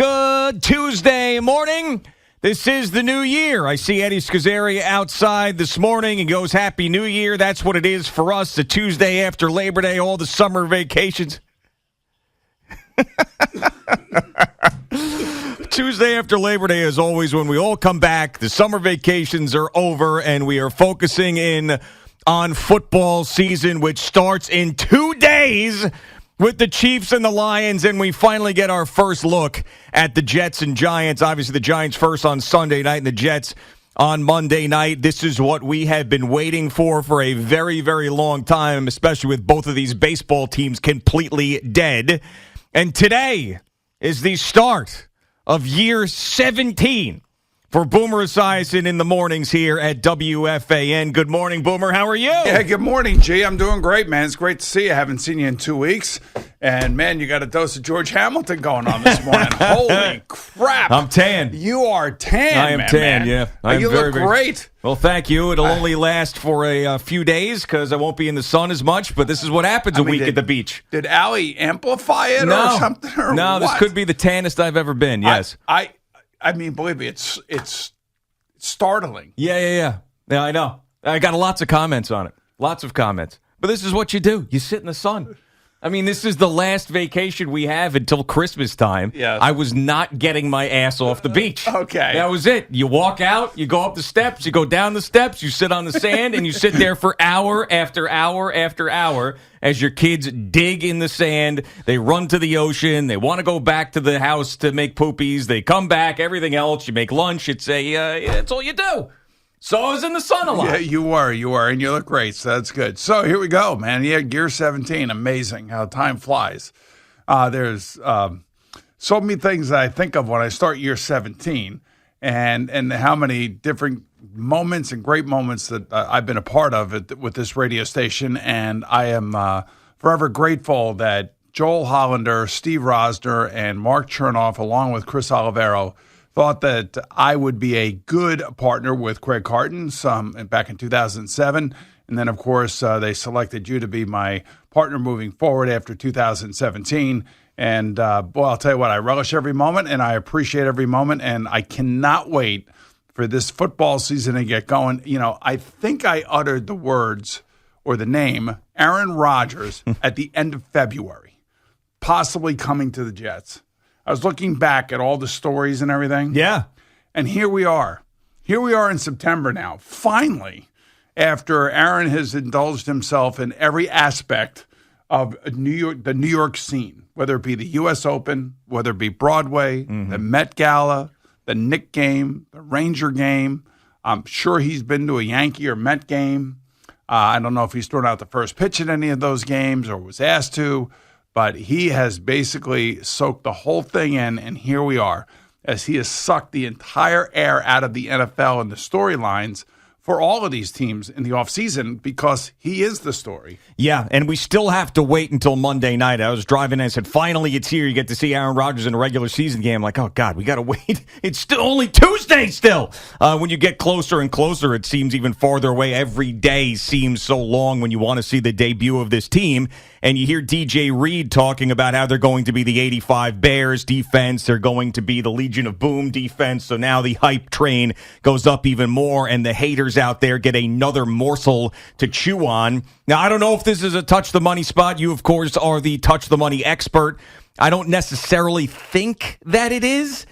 Good Tuesday morning. This is the new year. I see Eddie Scazzeri outside this morning and goes, Happy New Year. That's what it is for us. The Tuesday after Labor Day, all the summer vacations. Tuesday after Labor Day is always when we all come back. The summer vacations are over, and we are focusing in on football season, which starts in 2 days with the Chiefs and the Lions, and we finally get our first look at the Jets and Giants. Obviously, the Giants first on Sunday night and the Jets on Monday night. This is what we have been waiting for a very, very long time, especially with both of these baseball teams completely dead. And today is the start of year 17 for Boomer Esiason in the mornings here at WFAN. Good morning, Boomer. How are you? Yeah, good morning, G. I'm doing great, man. It's great to see you. I haven't seen you in 2 weeks. And, man, you got a dose of George Hamilton going on this morning. Holy crap. I'm tan. You are tan, I am tan, yeah. You look great. Well, thank you. It'll only last for a few days because I won't be in the sun as much, but this is what happens a week at the beach. Did Allie amplify it or something? Or no, this could be the tannest I've ever been, yes. I mean, believe me, it's startling. Yeah, I know. I got lots of comments on it. Lots of comments. But this is what you do. You sit in the sun. I mean, this is the last vacation we have until Christmas time. Yes. I was not getting my ass off the beach. Okay. That was it. You walk out, you go up the steps, you go down the steps, you sit on the sand, and you sit there for hour after hour after hour as your kids dig in the sand. They run to the ocean. They want to go back to the house to make poopies. They come back, everything else. You make lunch. It's all you do. So I was in the sun a lot. Yeah, you were, and you look great, so that's good. So here we go, man. Yeah, year 17, amazing how time flies. There's so many things that I think of when I start year 17 and how many different moments and great moments that I've been a part of with this radio station, and I am forever grateful that Joel Hollander, Steve Rosner, and Mark Chernoff, along with Chris Olivero, thought that I would be a good partner with Craig Carton back in 2007. And then, of course, they selected you to be my partner moving forward after 2017. And, boy, I'll tell you what, I relish every moment and I appreciate every moment. And I cannot wait for this football season to get going. You know, I think I uttered the words or the name Aaron Rodgers at the end of February, possibly coming to the Jets. I was looking back at all the stories and everything. Yeah. And here we are. Here we are in September now. Finally, after Aaron has indulged himself in every aspect of the New York scene, whether it be the U.S. Open, whether it be Broadway, the Met Gala, the Knick game, the Ranger game. I'm sure he's been to a Yankee or Met game. I don't know if he's thrown out the first pitch at any of those games or was asked to. But he has basically soaked the whole thing in, and here we are, as he has sucked the entire air out of the NFL and the storylines for all of these teams in the offseason because he is the story. Yeah, and we still have to wait until Monday night. I was driving and I said, finally it's here. You get to see Aaron Rodgers in a regular season game. I'm like, oh, God, we got to wait. It's still only Tuesday still. When you get closer and closer, it seems even farther away. Every day seems so long when you want to see the debut of this team. And you hear DJ Reed talking about how they're going to be the 85 Bears defense. They're going to be the Legion of Boom defense. So now the hype train goes up even more, and the haters out there get another morsel to chew on. Now, I don't know if this is a touch the money spot. You, of course, are the touch the money expert. I don't necessarily think that it is.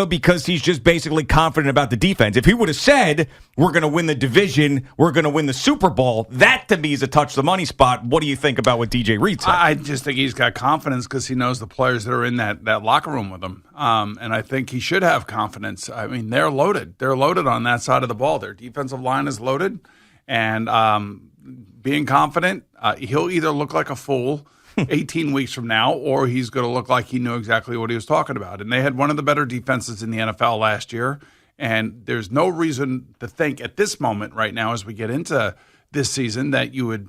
Because he's just basically confident about the defense. If he would have said, we're going to win the division, we're going to win the Super Bowl, that to me is a touch the money spot. What do you think about what DJ Reed said? I just think he's got confidence because he knows the players that are in that locker room with him. And I think he should have confidence. I mean, they're loaded. They're loaded on that side of the ball. Their defensive line is loaded. And being confident, he'll either look like a fool 18 weeks from now, or he's going to look like he knew exactly what he was talking about. And they had one of the better defenses in the NFL last year, and there's no reason to think at this moment right now as we get into this season that you would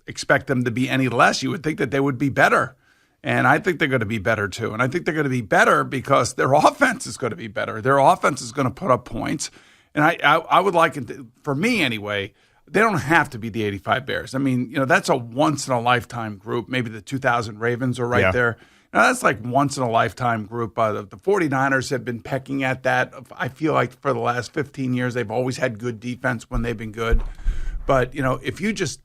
expect them to be any less. You would think that they would be better. And I think they're going to be better, too. And I think they're going to be better because their offense is going to be better. Their offense is going to put up points. And I would like it, for me anyway, they don't have to be the 85 Bears. I mean, that's a once-in-a-lifetime group. Maybe the 2000 Ravens are right there. Now, that's like once-in-a-lifetime group. The 49ers have been pecking at that. I feel like for the last 15 years, they've always had good defense when they've been good. But, if you just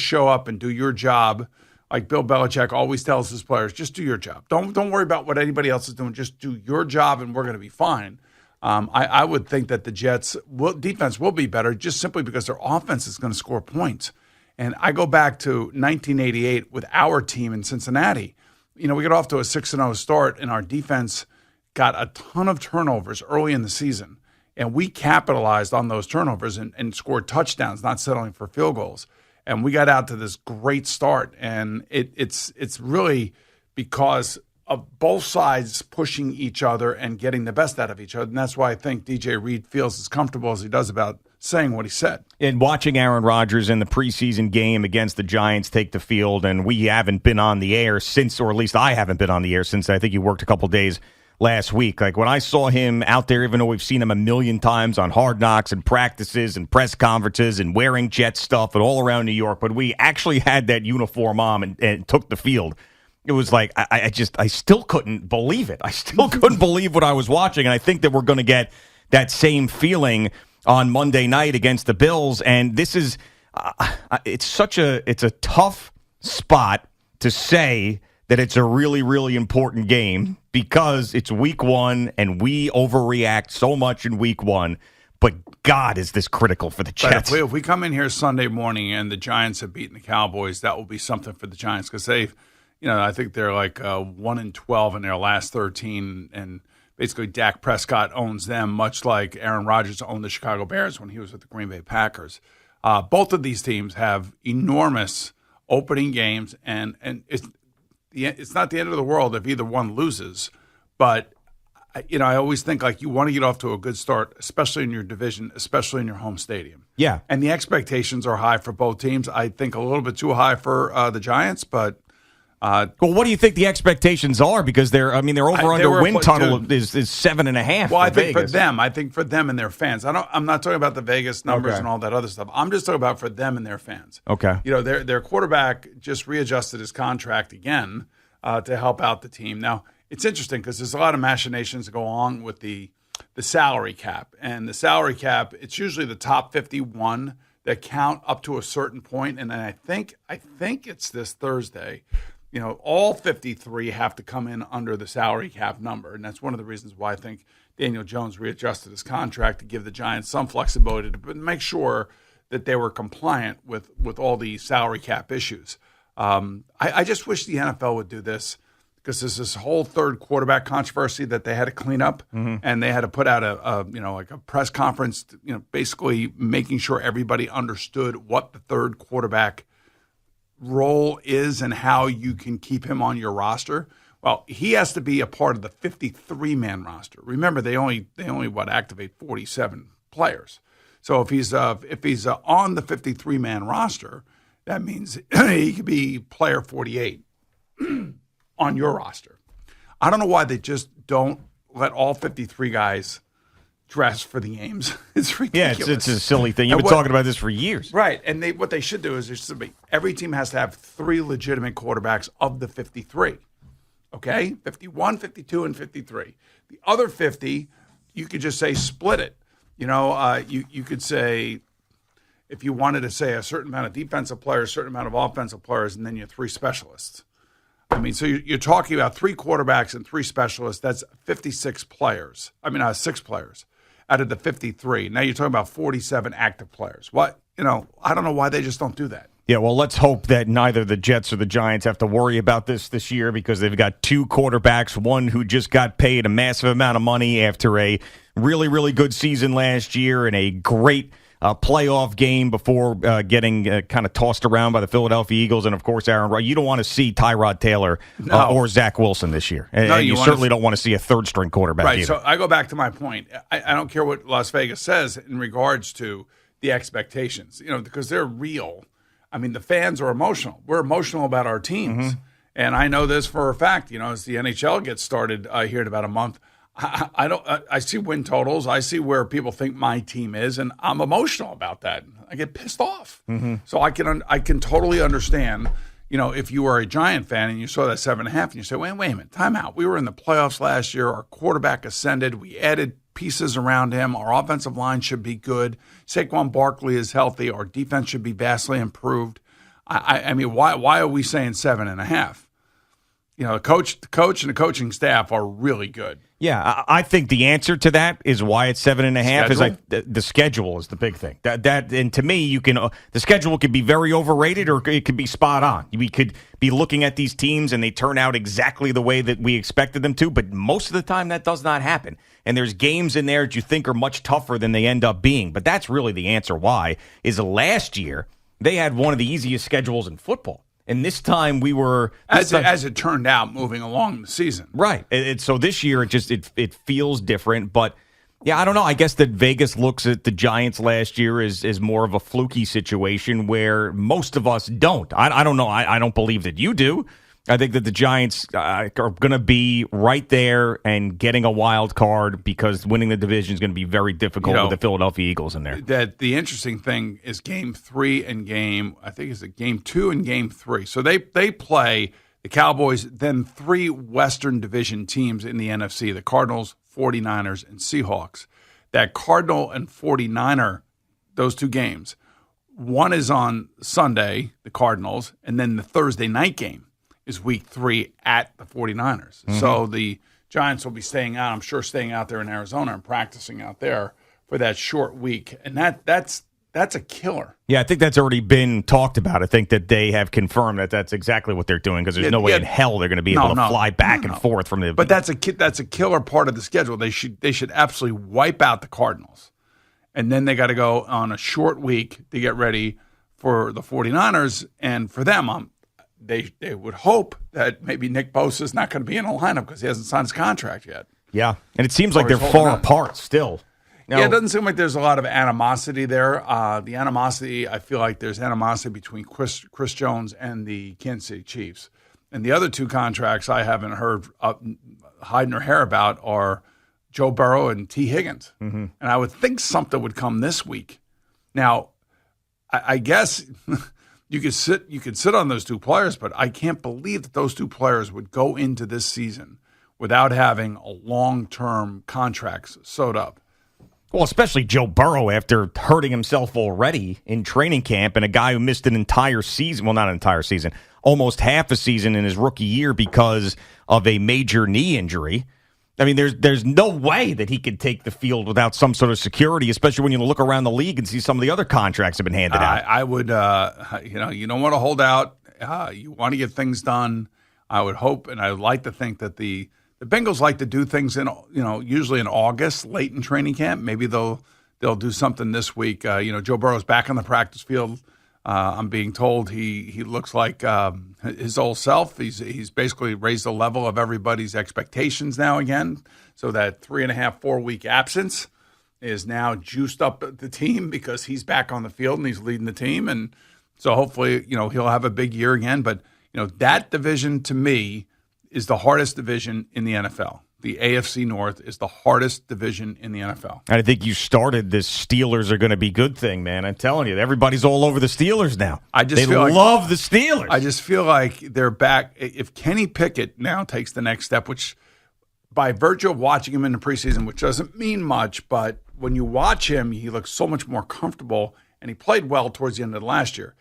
show up and do your job, like Bill Belichick always tells his players, just do your job. Don't worry about what anybody else is doing. Just do your job, and we're going to be fine. I would think that the Jets' defense will be better just simply because their offense is going to score points. And I go back to 1988 with our team in Cincinnati. We got off to a 6-0 start, and our defense got a ton of turnovers early in the season. And we capitalized on those turnovers and scored touchdowns, not settling for field goals. And we got out to this great start. And it's really because of both sides pushing each other and getting the best out of each other. And that's why I think DJ Reed feels as comfortable as he does about saying what he said. And watching Aaron Rodgers in the preseason game against the Giants take the field, and we haven't been on the air since, or at least I haven't been on the air since I think he worked a couple days last week. Like when I saw him out there, even though we've seen him a million times on Hard Knocks and practices and press conferences and wearing Jet stuff and all around New York, but we actually had that uniform on and took the field. It was like, I still couldn't believe it. I still couldn't believe what I was watching. And I think that we're going to get that same feeling on Monday night against the Bills. And this is, it's a tough spot to say that it's a really, really important game because it's week one and we overreact so much in week one. But God, is this critical for the Jets? But if we come in here Sunday morning and the Giants have beaten the Cowboys, that will be something for the Giants because they've, I think they're like 1-12 in their last 13, and basically Dak Prescott owns them, much like Aaron Rodgers owned the Chicago Bears when he was with the Green Bay Packers. Both of these teams have enormous opening games, and it's not the end of the world if either one loses. But I always think like you want to get off to a good start, especially in your division, especially in your home stadium. Yeah, and the expectations are high for both teams. I think a little bit too high for the Giants, but. Well, what do you think the expectations are? Because their over-under win total is 7.5. Well, I think Vegas. for them and their fans. I'm not talking about the Vegas numbers and all that other stuff. I'm just talking about for them and their fans. Okay. Their quarterback just readjusted his contract again to help out the team. Now, it's interesting because there's a lot of machinations that go on with the salary cap. And the salary cap, it's usually the top 51 that count up to a certain point. And then I think it's this Thursday. All 53 have to come in under the salary cap number. And that's one of the reasons why I think Daniel Jones readjusted his contract to give the Giants some flexibility to make sure that they were compliant with all the salary cap issues. I just wish the NFL would do this because there's this whole third quarterback controversy that they had to clean up, and they had to put out a press conference, basically making sure everybody understood what the third quarterback role is and how you can keep him on your roster. Well, he has to be a part of the 53-man roster. Remember, they only activate 47 players. So if he's on the 53-man roster, that means he could be player 48 on your roster. I don't know why they just don't let all 53 guys dress for the games. It's ridiculous. Yeah, it's a silly thing. You've been talking about this for years. Right. And what they should do is every team has to have 3 legitimate quarterbacks of the 53. Okay? 51, 52, and 53. The other 50, you could just say split it. You could say, if you wanted to say a certain amount of defensive players, a certain amount of offensive players, and then your 3 specialists. I mean, so you're talking about 3 quarterbacks and 3 specialists. That's 56 players. 6 players out of the 53. Now you're talking about 47 active players. I don't know why they just don't do that. Yeah, well, let's hope that neither the Jets or the Giants have to worry about this year because they've got 2 quarterbacks, one who just got paid a massive amount of money after a really, really good season last year and a great playoff game before getting kind of tossed around by the Philadelphia Eagles. And, of course, Aaron Rodgers. You don't want to see Tyrod Taylor or Zach Wilson this year. And you certainly don't want to see a third-string quarterback either. So I go back to my point. I don't care what Las Vegas says in regards to the expectations, because they're real. I mean, the fans are emotional. We're emotional about our teams. Mm-hmm. And I know this for a fact, as the NHL gets started here in about a month, I see win totals. I see where people think my team is, and I'm emotional about that. I get pissed off. Mm-hmm. So I can totally understand, if you were a Giant fan and you saw that 7.5 and you say, wait a minute, time out. We were in the playoffs last year. Our quarterback ascended. We added pieces around him. Our offensive line should be good. Saquon Barkley is healthy. Our defense should be vastly improved. I mean, why are we saying 7.5? The coach and the coaching staff are really good. Yeah, I think the answer to that is why it's 7.5 is like the schedule is the big thing. That and to me, the schedule could be very overrated or it could be spot on. We could be looking at these teams and they turn out exactly the way that we expected them to, but most of the time that does not happen. And there's games in there that you think are much tougher than they end up being. But that's really the answer why is last year they had one of the easiest schedules in football. And this time we were as it turned out moving along the season, right? So this year it feels different, but yeah, I don't know. I guess that Vegas looks at the Giants last year as more of a fluky situation where most of us don't. I don't know. I don't believe that you do. I think that the Giants are going to be right there and getting a wild card because winning the division is going to be very difficult with the Philadelphia Eagles in there. That the interesting thing is Game 3 and Game 2 and Game 3. So they play the Cowboys, then 3 Western Division teams in the NFC, the Cardinals, 49ers, and Seahawks. That Cardinal and 49er, those 2 games, one is on Sunday, the Cardinals, and then the Thursday night game is week 3 at the 49ers. Mm-hmm. So the Giants will be staying out there in Arizona and practicing out there for that short week. And that's a killer. Yeah, I think that's already been talked about. I think that they have confirmed that that's exactly what they're doing because there's no way in hell they're going to be able to fly back and forth from the. But that's a killer part of the schedule. They should absolutely wipe out the Cardinals. And then they got to go on a short week to get ready for the 49ers. And for them, They would hope that maybe Nick Bosa is not going to be in the lineup because he hasn't signed his contract yet. Yeah, and it seems like they're far apart still. Now, yeah, it doesn't seem like there's a lot of animosity there. The animosity, I feel like there's animosity between Chris Jones and the Kansas City Chiefs. And the other 2 contracts I haven't heard hiding their hair about are Joe Burrow and T. Higgins. Mm-hmm. And I would think something would come this week. Now, I guess you could sit on those 2 players, but I can't believe that those 2 players would go into this season without having a long-term contracts sewed up. Well, especially Joe Burrow after hurting himself already in training camp and a guy who missed an entire season, well, not an entire season, almost half a season in his rookie year because of a major knee injury. I mean, there's no way that he could take the field without some sort of security, especially when you look around the league and see some of the other contracts have been handed out. I would, you don't want to hold out. You want to get things done. I would hope, and I would like to think that the Bengals like to do things usually in August, late in training camp. Maybe they'll do something this week. Joe Burrow's back on the practice field. I'm being told he looks like his old self. He's basically raised the level of everybody's expectations now again. So that 3.5, 4 week absence is now juiced up the team because he's back on the field and he's leading the team. And so hopefully, he'll have a big year again. But, that division to me is the hardest division in the NFL. The AFC North is the hardest division in the NFL. I think you started this Steelers are going to be good thing, man. I'm telling you, everybody's all over the Steelers now. They love the Steelers. I just feel like they're back. If Kenny Pickett now takes the next step, which by virtue of watching him in the preseason, which doesn't mean much, but when you watch him, he looks so much more comfortable, and he played well towards the end of last year.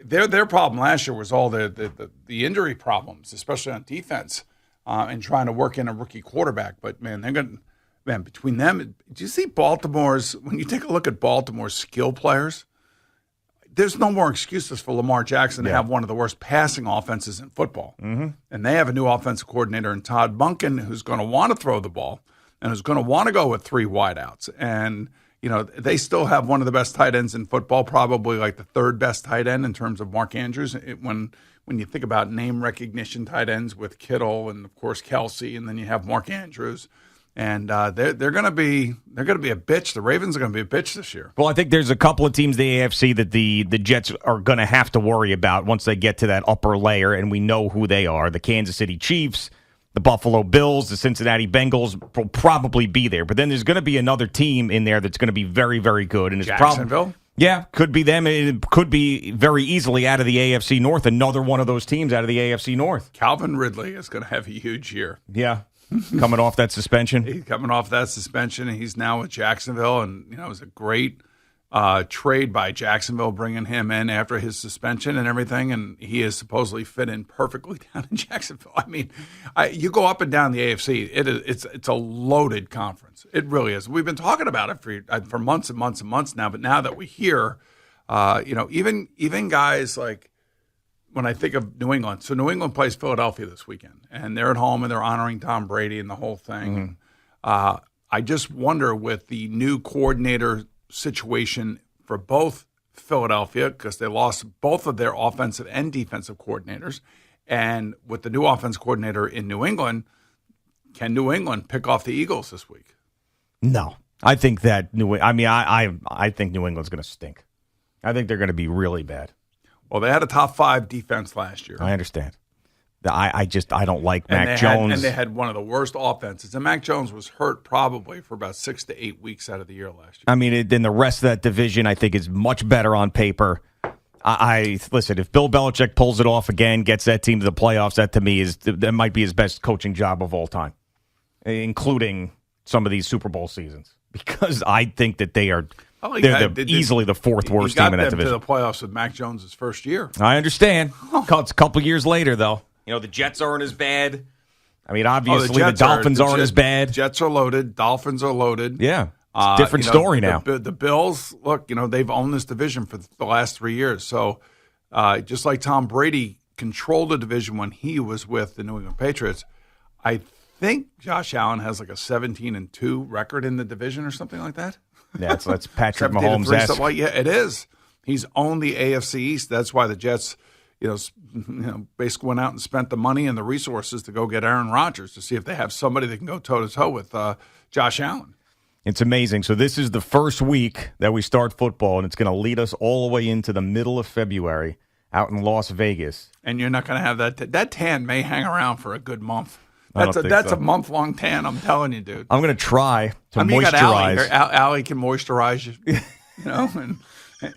Their problem last year was all the injury problems, especially on defense. And trying to work in a rookie quarterback. But, man, between them, do you see when you take a look at Baltimore's skill players, there's no more excuses for Lamar Jackson to have one of the worst passing offenses in football. Mm-hmm. And they have a new offensive coordinator in Todd Monken who's going to want to throw the ball and who's going to want to go with 3 wideouts. And, they still have one of the best tight ends in football, probably like the 3rd best tight end in terms of Mark Andrews. When you think about name recognition tight ends with Kittle and of course Kelsey, and then you have Mark Andrews, and they're going to be a bitch. The Ravens are going to be a bitch this year. Well, I think there's a couple of teams in the AFC that the Jets are going to have to worry about once they get to that upper layer, and we know who they are: the Kansas City Chiefs, the Buffalo Bills, the Cincinnati Bengals will probably be there. But then there's going to be another team in there that's going to be very, very good, and it's Jacksonville. Yeah, could be them. It could be very easily out of the AFC North. Another one of those teams out of the AFC North. Calvin Ridley is going to have a huge year. Yeah, coming off that suspension. He's coming off that suspension, and he's now with Jacksonville. And, it was a great trade by Jacksonville bringing him in after his suspension and everything. And he is supposedly fit in perfectly down in Jacksonville. I mean, you go up and down the AFC, it's a loaded conference. It really is. We've been talking about it for months and months and months now. But now that we hear, even guys like, when I think of New England, so New England plays Philadelphia this weekend, and they're at home and they're honoring Tom Brady and the whole thing. Mm-hmm. I just wonder with the new coordinator situation for both Philadelphia, because they lost both of their offensive and defensive coordinators, and with the new offense coordinator in New England, can New England pick off the Eagles this week? No, I think that I think New England's going to stink. I think they're going to be really bad. Well, they had a top 5 defense last year. I understand. I don't like Mac Jones. And they had one of the worst offenses. And Mac Jones was hurt probably for about 6 to 8 weeks out of the year last year. I mean, then the rest of that division, I think, is much better on paper. Listen, if Bill Belichick pulls it off again, gets that team to the playoffs, that to me that might be his best coaching job of all time, including some of these Super Bowl seasons, because I think that they're easily the fourth worst team in that division. He got them to the playoffs with Mac Jones' his first year. I understand. It's a couple years later, though. The Jets aren't as bad. I mean, obviously, the Dolphins aren't as bad. Jets are loaded. Dolphins are loaded. Yeah. Different story now. The Bills, look, they've owned this division for the last 3 years. So just like Tom Brady controlled the division when he was with the New England Patriots, I think Josh Allen has like a 17-2 record in the division or something like that. Yeah, so that's Patrick Mahomes. Yeah, it is. He's owned the AFC East. That's why the Jets, basically went out and spent the money and the resources to go get Aaron Rodgers to see if they have somebody that can go toe-to-toe with Josh Allen. It's amazing. So this is the first week that we start football, and it's going to lead us all the way into the middle of February out in Las Vegas. And you're not going to have that tan may hang around for a good month. That's a month-long tan, I'm telling you, dude. I'm going to try to moisturize. You got Allie can moisturize you,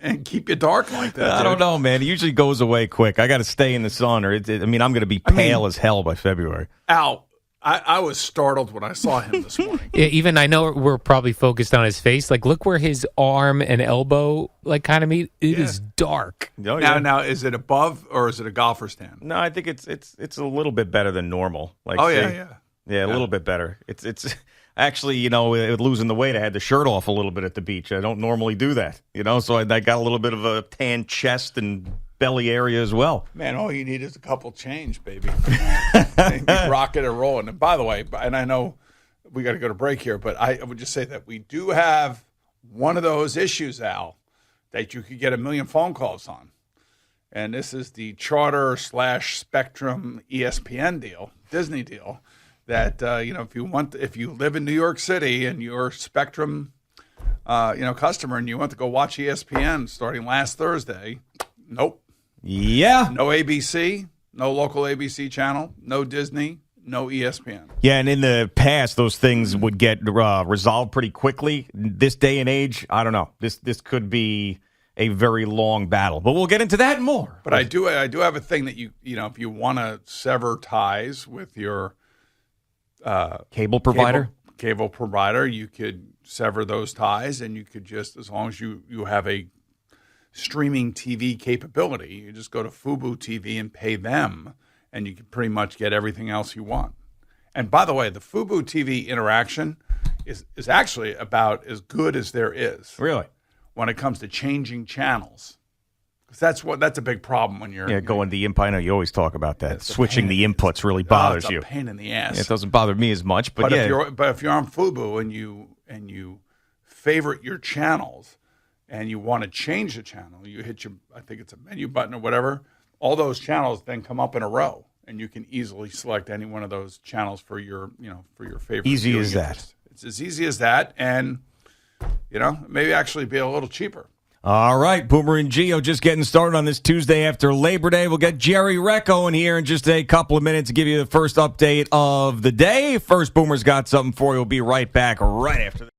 and keep you dark like that. I don't know, man. It usually goes away quick. I got to stay in the sun, or I'm going to be pale as hell by February. Al, I was startled when I saw him this morning. Yeah, even I know we're probably focused on his face. Like, look where his arm and elbow kind of meet. It is dark. Oh, yeah. Now, is it above or is it a golfer's tan? No, I think it's a little bit better than normal. Like, yeah, a little bit better. It's actually, losing the weight, I had the shirt off a little bit at the beach. I don't normally do that, so I got a little bit of a tan chest and belly area as well. Man, all you need is a couple change, baby. Rock it and rolling. And by the way, and I know we got to go to break here, but I would just say that we do have one of those issues, Al, that you could get a million phone calls on. And this is the Charter/Spectrum ESPN deal, Disney deal, that, if you live in New York City and you're a Spectrum, customer and you want to go watch ESPN starting last Thursday, nope. Yeah. No ABC, no local ABC channel, no Disney, no ESPN. Yeah, and in the past, those things would get resolved pretty quickly. This day and age, I don't know. This could be a very long battle, but we'll get into that more. But I do have a thing that if you want to sever ties with your cable provider, you could sever those ties, and you could just, as long as you have a streaming TV capability, you just go to Fubo TV and pay them, and you can pretty much get everything else you want. And by the way, the Fubo TV interaction is actually about as good as there is. Really? When it comes to changing channels. Because that's a big problem when you're going the input. I know you always talk about that. Switching the inputs really bothers you. It's a pain in the ass. It doesn't bother me as much, but if you're on Fubo and you favorite your channels, and you want to change the channel, you hit I think it's a menu button or whatever, all those channels then come up in a row, and you can easily select any one of those channels for your favorite. Easy as that. It's as easy as that, and, maybe actually be a little cheaper. All right, Boomer and Gio just getting started on this Tuesday after Labor Day. We'll get Jerry Recco in here in just a couple of minutes to give you the first update of the day. First, Boomer's got something for you. We'll be right back right after this.